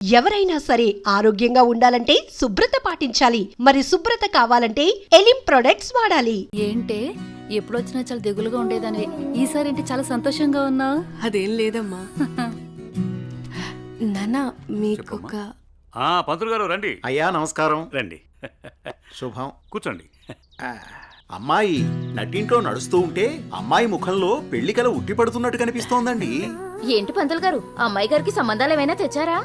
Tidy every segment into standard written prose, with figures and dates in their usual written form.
ఎవరైనా సరే ఆరోగ్యంగా ఉండాలంటే శుభ్రత పాటించాలి. మరి శుభ్రత కావాలంటే ఎలిం ప్రొడక్ట్స్ వాడాలి. ఏంటే ఎప్పుడొచ్చినా చాలా దిగులుగా ఉండేదాన్ని, ఈసారి ఏంటి చాలా సంతోషంగా ఉన్నావు? అదేం లేదమ్మా. నాన్న మీకొక పంతులు గారు రండి. అయ్యా నమస్కారం. రండి, శుభం. కూర్చోండి. అమ్మాయి నట్టింట్లో నడుస్తూ ఉంటే అమ్మాయి ముఖంలో పెళ్లికల ఉట్టి పడుతున్నట్టు కనిపిస్తోందండి. ఏంటి పంతులు గారు, అమ్మాయి గారికి సంబంధాలు ఏమైనా తెచ్చారా?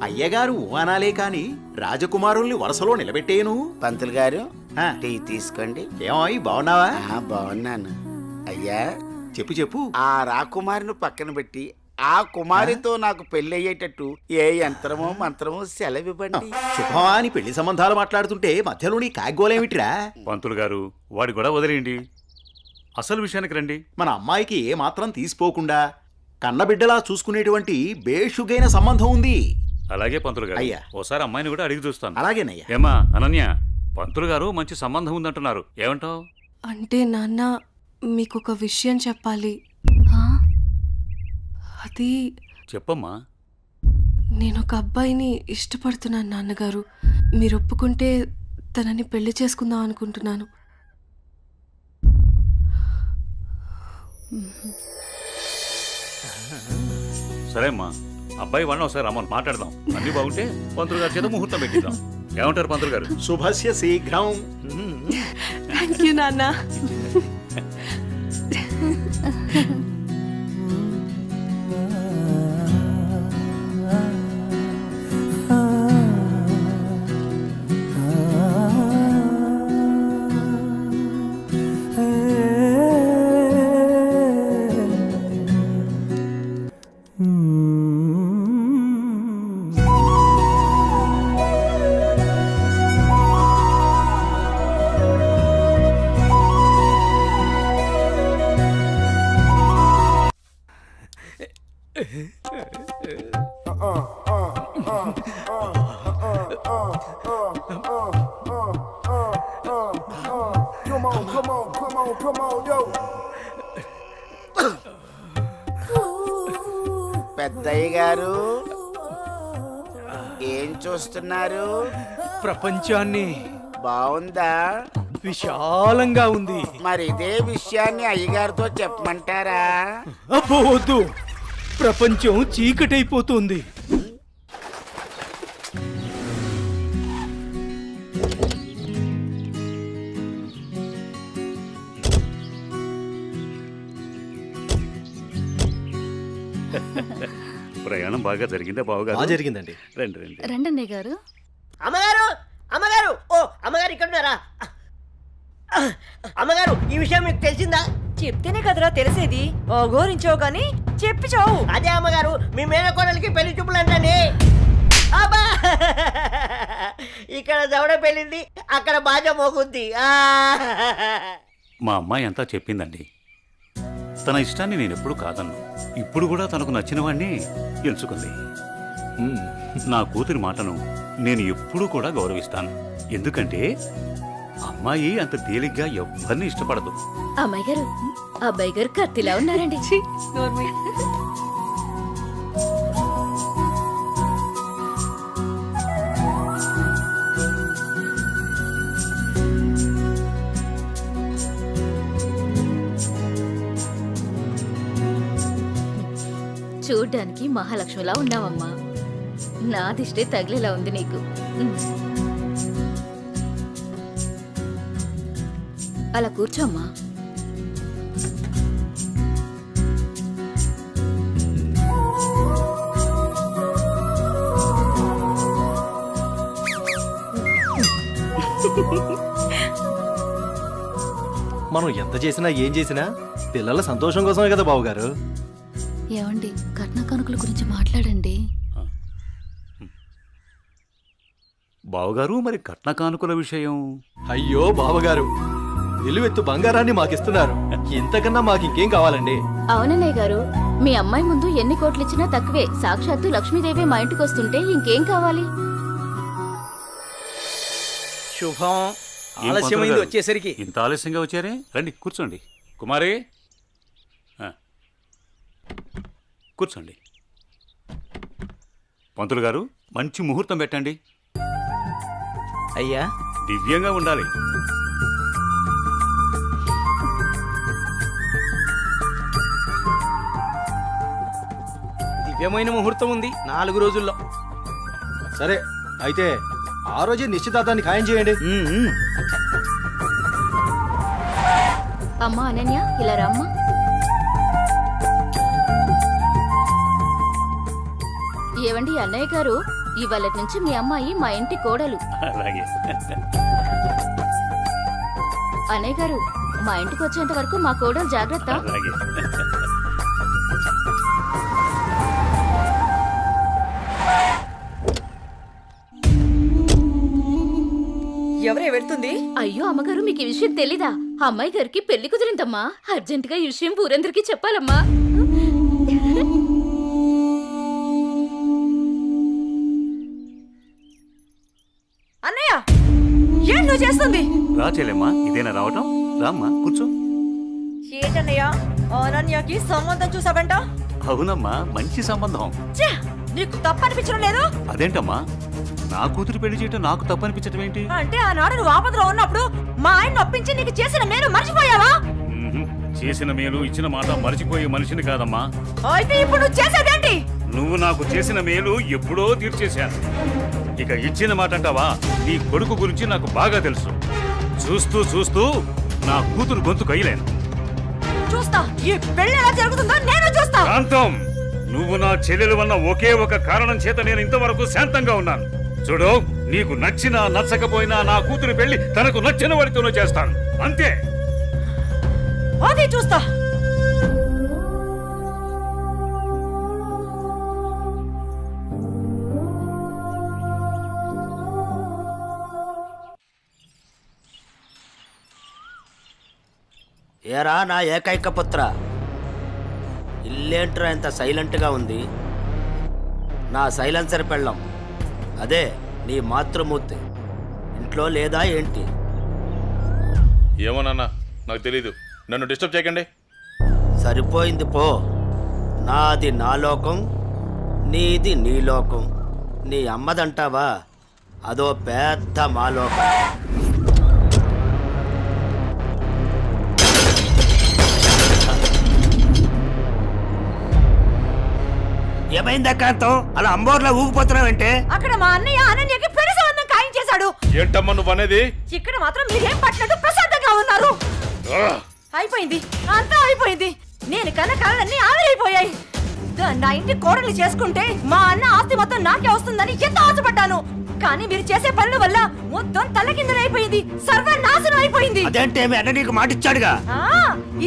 అయ్యగారు ఊహనాలే కాని రాజకుమారుల్ని వరుసలో నిలబెట్టేను. పంతులు గారు టీ తీసుకోండి. ఏమాయి బాగున్నావా? బాగున్నాను అయ్యా. చెప్పు చెప్పు. ఆ రాకుమారిని పక్కన పెట్టి ఆ కుమారితో నాకు పెళ్లి అయ్యేటట్టు ఏ యంత్రమో మంత్రమో సెలవివ్వండి. శుభమా అని పెళ్లి సంబంధాలు మాట్లాడుతుంటే మధ్యలో నీ కాగ్గోలేమిట్రా? పంతులు గారు వాడి కూడా వదిలేయండి, అసలు విషయానికి రండి. మన అమ్మాయికి ఏ మాత్రం తీసిపోకుండా కన్నబిడ్డలా చూసుకునేటువంటి బేషుగైన సంబంధం ఉంది. అలాగే పంతులు గారు, అయ్యా. ఓసారి అమ్మాయిని కూడా అడిగి చూస్తాను. అలాగేనయ్యా. ఏమా అనన్య, పంతులు గారు మంచి సంబంధం ఉందంటున్నారు, ఏమంటావు? అంటే నాన్న మీకొక విషయం చెప్పాలి. అది చెప్పమ్మా. నేను ఒక అబ్బాయిని ఇష్టపడుతున్నాను నాన్నగారు. మీరు ఒప్పుకుంటే తనని పెళ్లి చేసుకుందాం అనుకుంటున్నాను. సరే అమ్మా, అబ్బాయి వాళ్ళని ఒకసారి రమ్మని మాట్లాడదాం. అన్ని బాగుంటే పంతులు గారి చేత ముహూర్తం పెట్టిద్దాం. ఏమంటారు పంతులు గారు? శుభస్య శీఘ్రం. థ్యాంక్ యూ నాన్న. పెద్దయ్య గారు ఏం చూస్తున్నారు? ప్రపంచాన్ని. బాగుందా? విశాలంగా ఉంది. మరి ఇదే విషయాన్ని అయ్యగారితో చెప్పమంటారా? అబ్బో వద్దు, ప్రపంచం చీకటైపోతుంది. ప్రయాణం బాగా జరిగిందా బావగారు? జరిగిందండి. రండి రండి. రండి గారు. అమ్మగారు, అమ్మగారు, ఓ అమ్మగారు ఇక్కడ ఉన్నారా? అమ్మగారు, ఈ విషయం మీకు తెలిసిందా? చెప్తేనే కదరా తెలిసేది. ఓగోరించో గాని చెప్పి చావు. అదే అమ్మగారు, మీ మేనకోడలికి పెళ్లి చూపులు అంటండి. అబ్బా, ఇక్కడ దవడ పెళ్ళింది, అక్కడ బాజ మోగుద్ది. మా అమ్మాయి అంతా చెప్పిందండి. తన ఇష్టాన్ని నేను ఎప్పుడు కాదన్ను. ఇప్పుడు కూడా తనకు నచ్చిన వాడిని ఎంచుకుంది. నా కూతురి మాటను నేను ఎప్పుడూ కూడా గౌరవిస్తాను. ఎందుకంటే అమ్మాయి అంత తేలిగ్గా ఎవ్వరిని ఇష్టపడదు. అమ్మాయి గారు, అబ్బాయి గారు కత్తిలా ఉన్నారండి. చూడ్డానికి మహాలక్ష్మిలా ఉన్నావమ్మా. నా దిష్టే తగిలేలా ఉంది నీకు. అలా కూర్చోమ్మా. మనం ఎంత చేసినా ఏం చేసినా పిల్లల సంతోషం కోసమే కదా బావగారు. ఏమండి, కట్న కానుకల గురించి మాట్లాడండి. బావగారు, మరి కట్న కానుకల విషయం? అయ్యో బావగారు, నిలువెత్తు బంగారాన్ని మాకిస్తున్నారు. ఇంతకన్నా మాకింకేం కావాలండి? అవునన్నయ్య గారు, మీ అమ్మాయి ముందు ఎన్ని కోట్లు ఇచ్చినా తక్కువే. సాక్షాత్తు లక్ష్మీదేవి మా ఇంటికి వస్తుంటే ఇంకేం కావాలి? శుభం. ఏం ఆలస్యమైంది పంతులు వచ్చేసరికి. గారు, ఇంత ఆలస్యంగా వచ్చారే? రండి కూర్చోండి. కుమారి, కూర్చోండి. పంతులు గారు, మంచి ముహూర్తం పెట్టండి. అయ్యా దివ్యంగా ఉండాలి. దివ్యమైన ముహూర్తం ఉంది 4 రోజుల్లో. సరే అయితే ఆ రోజే నిశ్చితార్థాన్ని ఖాయం చేయండి. అమ్మా అనన్య, ఇలా రామ్మా. ఏవండి అన్నయ్య గారు, ఇవాళ నుంచి మీ అమ్మాయి మా ఇంటి కోడలు. అలాగే. అన్నయ్య గారు, మా ఇంటికి వచ్చేంత వరకు మా కోడలు జాగ్రత్త. అలాగే. ఎవరే వెళ్తుంది? అయ్యో అమ్మగారు, మీకు ఈ విషయం తెలీదా? అమ్మాయి గారికి పెళ్లి కుదిరిందమ్మా. అర్జెంటుగా ఈ విషయం ఊరందరికీ చెప్పాలమ్మా. అన్నయ్య, ఏం నువ్వు చేస్తుంది? రా చెల్లెమ్మా, ఇదేనా రావటం? రామ్మా కూర్చో. ఏంటన్నయ్య, అనన్యకి సంబంధం చూసావంట? అవునమ్మా, మంచి సంబంధం. ఛే, నీకు తప్పనిపించడం లేదు? అదేంటమ్మా, నా కూతురు పెళ్లి చేయటం నాకు తప్పనిపించటం ఏంటి? అంటే ఆనాడు నువ్వు ఆపదలో ఉన్నప్పుడు మా ఆయన ఒప్పించి నీకు చేసిన మేలు మర్చిపోయావా? చేసిన మేలు ఇచ్చిన మాట మర్చిపోయే మనిషిని కాదమ్మా. అయితే ఇప్పుడు నువ్వు చేసేదేంటి? నువ్వు నాకు చేసిన మేలు ఎప్పుడో తీర్చేశాను. ఇక ఇచ్చిన మాట అంటావా? నీ కొడుకు గురించి నాకు బాగా తెలుసు. చూస్తూ చూస్తూ నా కూతురు గొంతు కయ్యలేను. చూస్తా, ఈ పెళ్లి ఎలా జరుగుతుందో నేను చూస్తా. శాంతం, నువ్వు నా చెల్లెలు వల్ల ఒకే ఒక కారణం చేత నేను ఇంతవరకు శాంతంగా ఉన్నాను. చూడు, నీకు నచ్చినా నచ్చకపోయినా నా కూతురు పెళ్లి తనకు నచ్చిన వాడితోనే చేస్తాను, అంతే. అది చూస్తా. ఏరా నా ఏకైక పుత్ర, ఇల్లేంట్రా ఇంత సైలెంట్గా ఉంది? నా సైలెన్సర్ పెళ్ళం, అదే నీ మాతృమూర్తి ఇంట్లో లేదా ఏంటి? ఏమోనన్నా, నాకు తెలీదు. నన్ను డిస్టర్బ్ చేయకండి. సరిపోయింది పో. నాది నా లోకం, నీది నీ లోకం. నీ అమ్మదంటావా? అదో పెద్ద మా లోకం. ఏమైందా కాంతం, అలా అంబోర్లా ఊగిపోతున్నావంటే? అక్కడ మా అన్నయ్య అనన్యకి పెళ్లి సంబంధం ఖాయం చేశాడు. ఏంటమ్మా నువ్వు అనేది? ఇక్కడ మాత్రం మీరేం పట్టినట్టు ప్రశాంతంగా ఉన్నారు. ఆ! అయిపోయింది, అంతా అయిపోయింది. నేను కన్న కళ్ళన్నీ ఆవిరైపోయాయి. నా ఇంటి కోడలు చేసుకుంటే మా అన్న ఆస్తి మొత్తం నాకే వస్తుందని ఎంత ఆశపడ్డాను. కానీ మీరు చేసే పనుల వల్ల మొత్తం తలకిందులైపోయింది, సర్వనాశనం అయిపోయింది. అదేంటే మీ అన్న నీకు మాట ఇచ్చాడుగా? ఆ,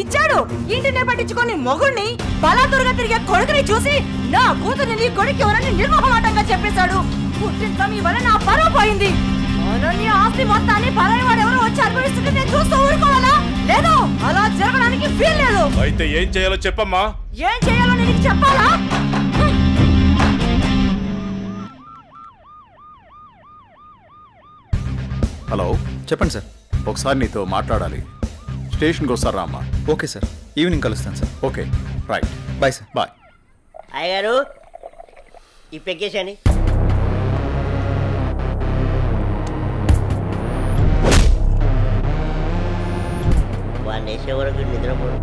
ఇచ్చాడు. ఇంటినే పట్టించుకొని మొగుణ్ణి బలాదురుగా తిరిగే కొడుకుని చూసి నా కూతుర్ని నీ కొడుకు ఎవరని నిర్మోహమాటంగా చెప్పేశాడు. పుట్టింత మీ వల్ల నా పరువు పోయింది. అనన్య ఆస్తి మొత్తాన్ని పరాయి వాడు ఎవరో వచ్చి అనుభవిస్తుంటే నేను చూస్తూ ఊరుకోవాలా? లేదు, అలా జరగడానికి వీల్లేదు. అయితే ఏం చేయాలో చెప్పమ్మా. ఏం చేయాలో నేను చెప్పాలా? హలో, చెప్పండి సార్. ఒకసారి నీతో మాట్లాడాలి. స్టేషన్కి వస్తారా అమ్మా? ఓకే సార్, ఈవినింగ్ కలుస్తాను సార్. Okay, right. Bye sir. Bye. అయ్యగారు, ఈ పెగ్గేసని. వాడిని వేసే వరకు నిద్రపోడు.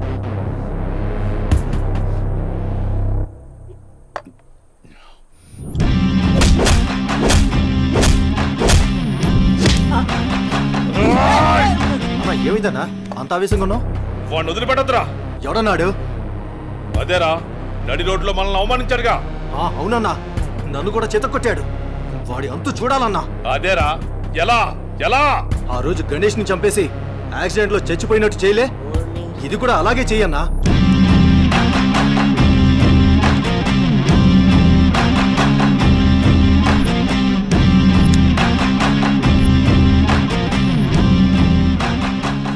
అన్నా, ఏమైందన్నా అంత ఆవేశంగా ఉన్నావు? వాడిని వదిలిపెట్టద్దురా. ఎవడన్నాడు? అదేరా, నడి రోడ్లో మనల్ని అవమానించాడుగా. అవునన్నా, నన్ను కూడా చేతకొట్టాడు. వాడి అంతు చూడాలన్నా. అదేరా, ఎలా ఎలా? ఆ రోజు గణేష్ ని చంపేసి యాక్సిడెంట్ లో చచ్చిపోయినట్టు చేయలే, ఇది కూడా అలాగే చెయ్యన్నా.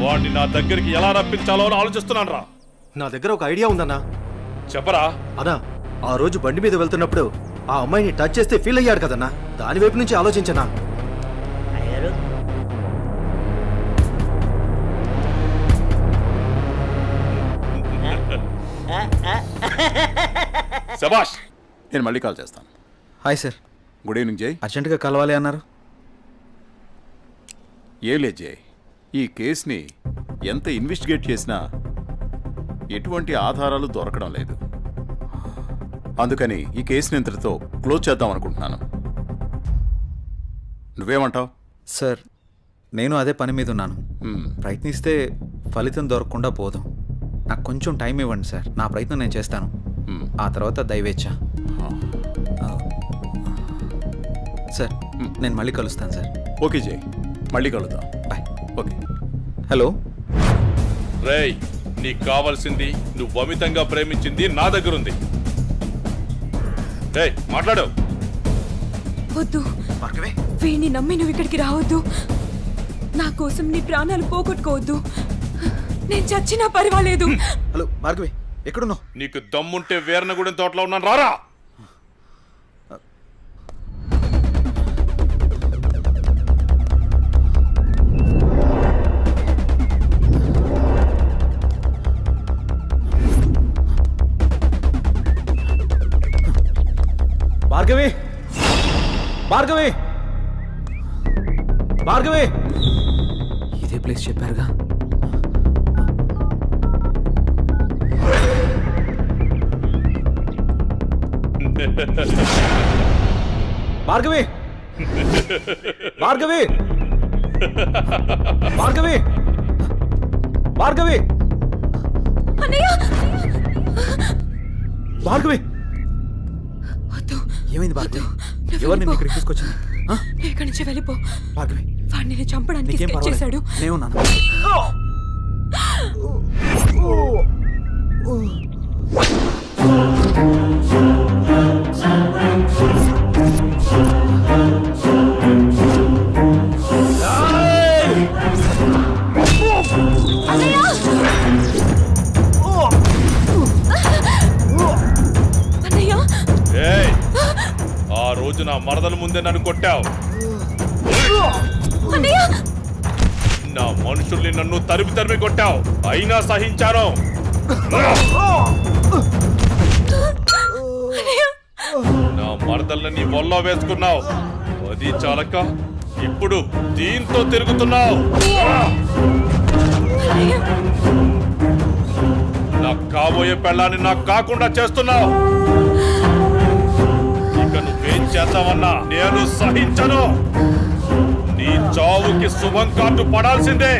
వాడిని నా దగ్గరికి ఎలా రప్పించాలో అని ఆలోచిస్తున్నాను రా. నా దగ్గర ఒక ఐడియా ఉందన్నా. చెప్పరా. అన్నా, ఆ రోజు బండి మీద వెళ్తున్నప్పుడు ఆ అమ్మాయిని టచ్ చేస్తే ఫీల్ అయ్యాడు కదన్నా, దాని వైపు నుంచి ఆలోచించనా. అయ్యగారు, శబాష్. నేను మళ్ళీ కాల్ చేస్తాను. Hi sir. గుడ్ ఈవినింగ్ జై. అర్జెంటుగా కలవాలి అన్నారు. ఏం లేదు జై, ఈ కేసుని ఎంత ఇన్వెస్టిగేట్ చేసినా ఎటువంటి ఆధారాలు దొరకడం లేదు. అందుకని ఈ కేసుని ఇంతటితో క్లోజ్ చేద్దాం అనుకుంటున్నాను. నువ్వేమంటావు? సార్, నేను అదే పని మీద ఉన్నాను. ప్రయత్నిస్తే ఫలితం దొరకకుండా పోదాం. నాకు కొంచెం టైం ఇవ్వండి సార్. నా ప్రయత్నం నేను చేస్తాను. ఆ తర్వాత దైవేచ్ఛ. సార్, నేను మళ్ళీ కలుస్తాను సార్. ఓకే జై, మళ్ళీ కలుద్దాం. బాయ్. ఓకే. హలో. రేయ్, నీకు కావాల్సింది నువ్వు అమితంగా ప్రేమించింది నా దగ్గరుంది. రేయ్, మాట్లాడు. వద్దు, వీడిని నమ్మి నువ్వు ఇక్కడికి రావద్దు. నా కోసం నీ ప్రాణాలు పోగొట్టుకోవద్దు. నేను చచ్చినా పర్వాలేదు. హలో భార్గవి, ఎక్కడున్నావు? నీకు దమ్ముంటే వీరనగూడెం తోటలో ఉన్నాను, రారా. భార్గవి, భార్గవి, భార్గవి. ఇదే ప్లేస్ చెప్పారుగా. భార్గవి, భార్గవి, భార్గవి, భార్గవి, భార్గవి. వద్దు. ఏమైంది భార్గవి? నువ్వు ఎవరు నిన్ను వెళ్ళిపో. ఇక్కడికి తీసుకొచ్చింది? నువ్వు ఇక్కడి నుంచి వెళ్ళిపో. భార్గవి, వాడిని నేను చంపడానికి నీకేం స్కెచ్ చేశాడు. పర్వాలేదు, నేనున్నాను. అన్నయ్య, ఏయ్, ఆ రోజు నా మరదల ముందే నన్ను కొట్టావు. అన్నయ్య, నా మనుషుల్ని నన్ను తరిమి తరిమి కొట్టావు. అయినా సహించాను. నా మరదల్ని నీ ఒళ్ళో వేసుకున్నావు. అది చాలక ఇప్పుడు దీంతో తిరుగుతున్నావు. నాకు కాబోయే పెళ్ళాన్ని నాకు కాకుండా చేస్తున్నావు. ఇక నువ్వేం చేద్దామన్నా నేను సహించను. నీ చావుకి శుభం కార్డు పడాల్సిందే.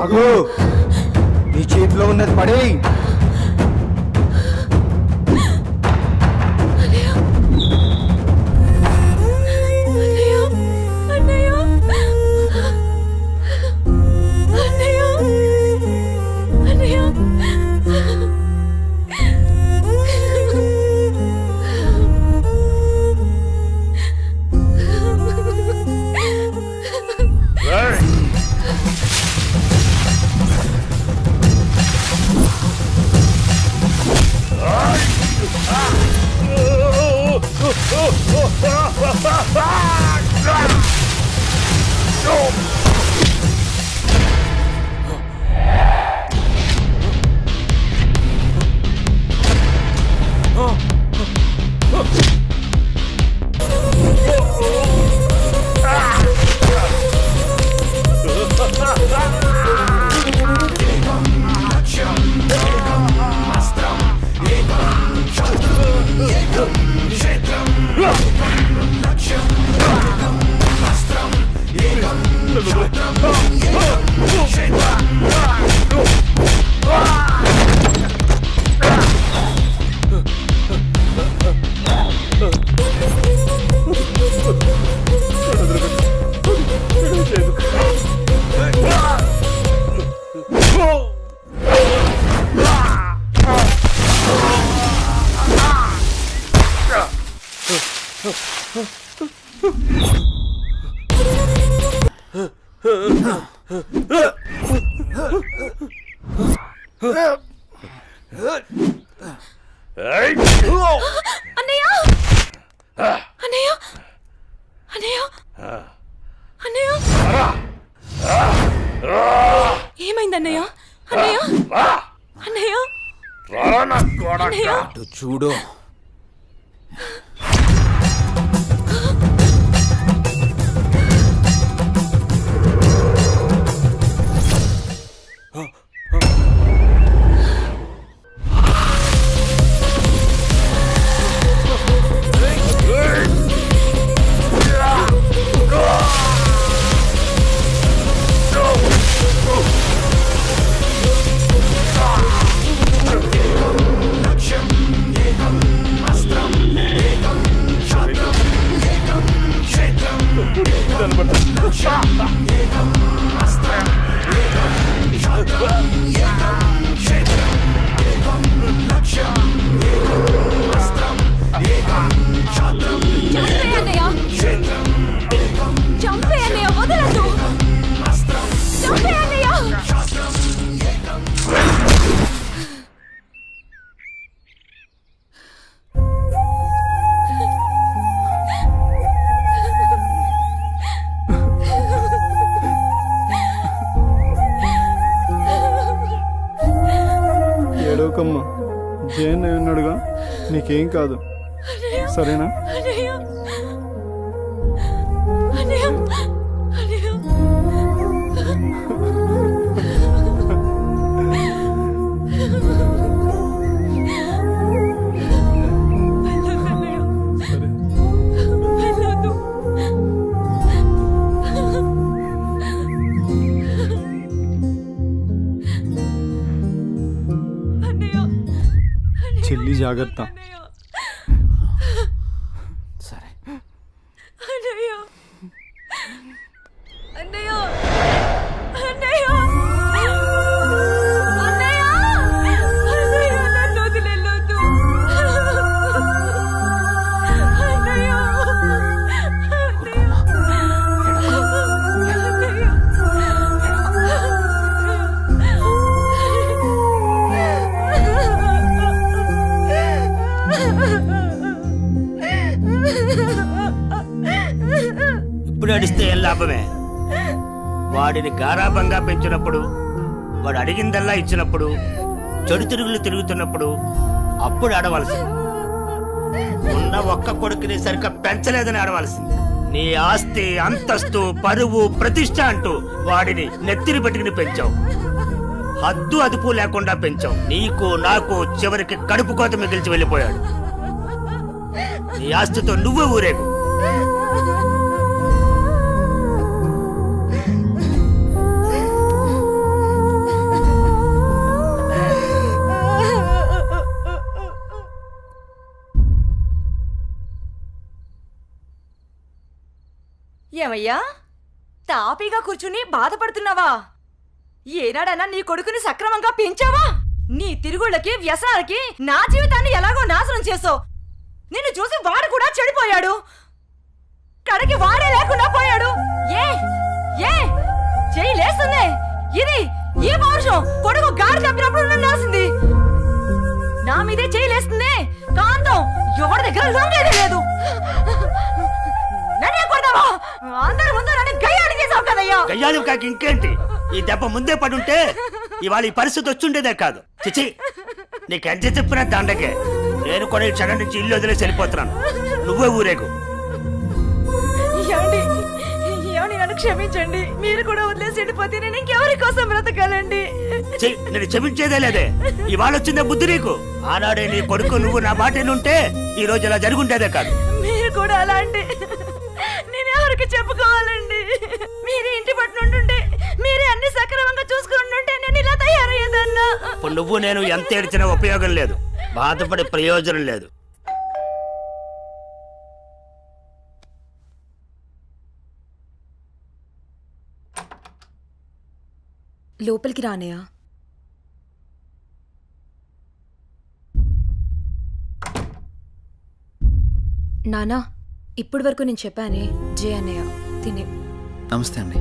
ఆగు, నీ చేతిలో ఉన్నది పడే. అన్నయ్య అన్నయ్య అన్నయ్య అన్నయ్య ఏమైంది అన్నయ్య అన్నయ్య అన్నయ్య అన్నయ్య అటు చూడు. చంపే అన్నయ్య వదలదు చంపే అన్నయ్య ఏడవకమ్మా, జయన్ ఉన్నాడుగా, నీకేం కాదు, సరేనా? అన్నయ్య అన్నయ్య అన్నయ్య సరే. వెళ్ళొద్దు అన్నయ్య చెల్లి జాగ్రత్త. అన్నయ్య సరే. అన్నయ్య అన్నయ్య అన్నయ్య అన్నయ్య అన్నయ్య నన్ను వదిలేయొద్దు అన్నయ్య ఇప్పుడు అడిస్తే ఏం లాభమే? వాడిని గారాబంగా పెంచినప్పుడు, వాడు అడిగిందల్లా ఇచ్చినప్పుడు, చెడు తిరుగులు తిరుగుతున్నప్పుడు అప్పుడు ఆడవలసింది. ఉన్న ఒక్క కొడుకుని సరిగ్గా పెంచలేదని ఆడవలసింది. నీ ఆస్తి, అంతస్తు, పరువు, ప్రతిష్ట అంటూ వాడిని నెత్తిని పెట్టుకుని పెంచావు. హద్దు అదుపు లేకుండా పెంచావు. నీకు నాకు చివరికి కడుపు కోత మిగిల్చి వెళ్ళిపోయాడు. నీ ఆస్తితో నువ్వే ఊరేగు. ఏమయ్యా, తాపీగా కూర్చుని బాధపడుతున్నావా? ఏనాడన్నా నీ కొడుకుని సక్రమంగా పెంచావా? నీ తిరుగుళ్ళకి, వ్యసనాలకి నా జీవితాన్ని ఎలాగో నాశనం చేసావు. నిన్ను చూసి వాడు కూడా చెడిపోయాడు. కడకి వాడే లేకుండా పోయాడు. ఏ ఏ చెయ్యి లేస్తుంది. ఇది ఈ పౌరుషం కొడుకు గాడి తప్పినప్పుడు ఉండాల్సింది. నా మీదే చెయ్యి లేస్తుంది. కాంతం ఎవరి దగ్గర లొంగేదే లేదు. నన్నే కొడతావా? అందరి ముందు నన్ను గయ్యాడి చేసావు కదయ్యా. గయ్యాలి కాకి ఇంకేంటి? ఈ దెబ్బ ముందే పడుంటే ఇవాళ ఈ పరిస్థితి వచ్చుండేదే కాదు. చిచి, నీకు ఎంత చెప్పినా దండకే. నేను కూడా ఈ క్షణం నుంచి ఇల్లు వదిలేసి వెళ్ళిపోతున్నాను. నువ్వే ఊరేగు. ఏమండి, ఏమండి, నన్ను క్షమించండి. మీరు కూడా వదిలేసి వెళ్ళిపోతే నేను ఇంకెవరి కోసం బ్రతకాలండి? నేను క్షమించేదే లేదే. ఇవాళ వచ్చిందే బుద్ధి నీకు. ఆనాడే నీ కొడుకు నువ్వు నా మాట ఉంటే ఈ రోజు ఇలా జరుగుంటేదే కాదు. మీరు కూడా అలా అంటే నేను ఎవరికి చెప్పుకోవాలండి? మీరే ఇంటి పట్ల ఉంటుంటే మీరే అన్ని సక్రమంగా చూసుకుంటుంటే నేను ఇలా తయారయ్యేదన్నా. ఇప్పుడు నువ్వు నేను ఎంత ఏడ్చినా ఉపయోగం లేదు, బాధపడే ప్రయోజనం లేదు. లోపలికి రానయ్యా. నానా, ఇప్పటి వరకు నేను చెప్పానే జే అన్నయ్య తినే. నమస్తే అండి.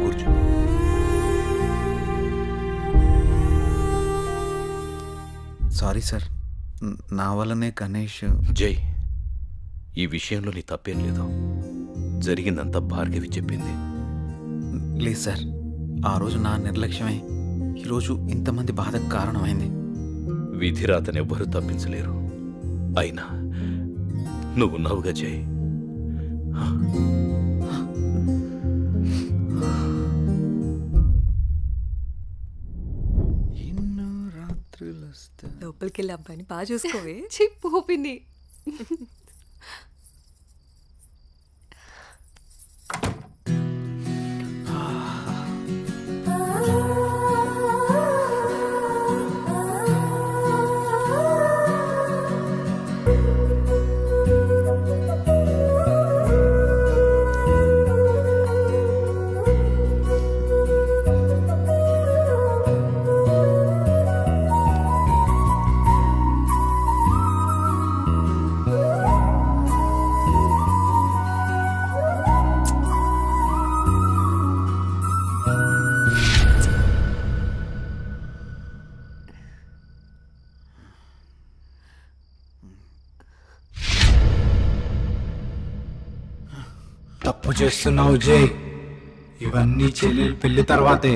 కూర్చో. సారీ సార్, నా వల్లనే గణేష్. జై, ఈ విషయంలో నీ తప్పేం లేదు. జరిగిందంతా భార్గవి చెప్పింది. లేదు సార్, ఆ రోజు నా నిర్లక్ష్యమే ఈరోజు ఇంతమంది బాధకు కారణమైంది. విధిరాతనెవ్వరూ తప్పించలేరు. అయినా నువ్వున్నావుగా జై. ఎన్నో రాత్రులు వస్తా. లోపలికి వెళ్ళి అబ్బాయిని బాగా చూసుకోవే. చెప్పు పిన్ని. తప్పు చేస్తున్నావు జై. ఇవన్నీ చెల్లెలు పెళ్లి తర్వాతే.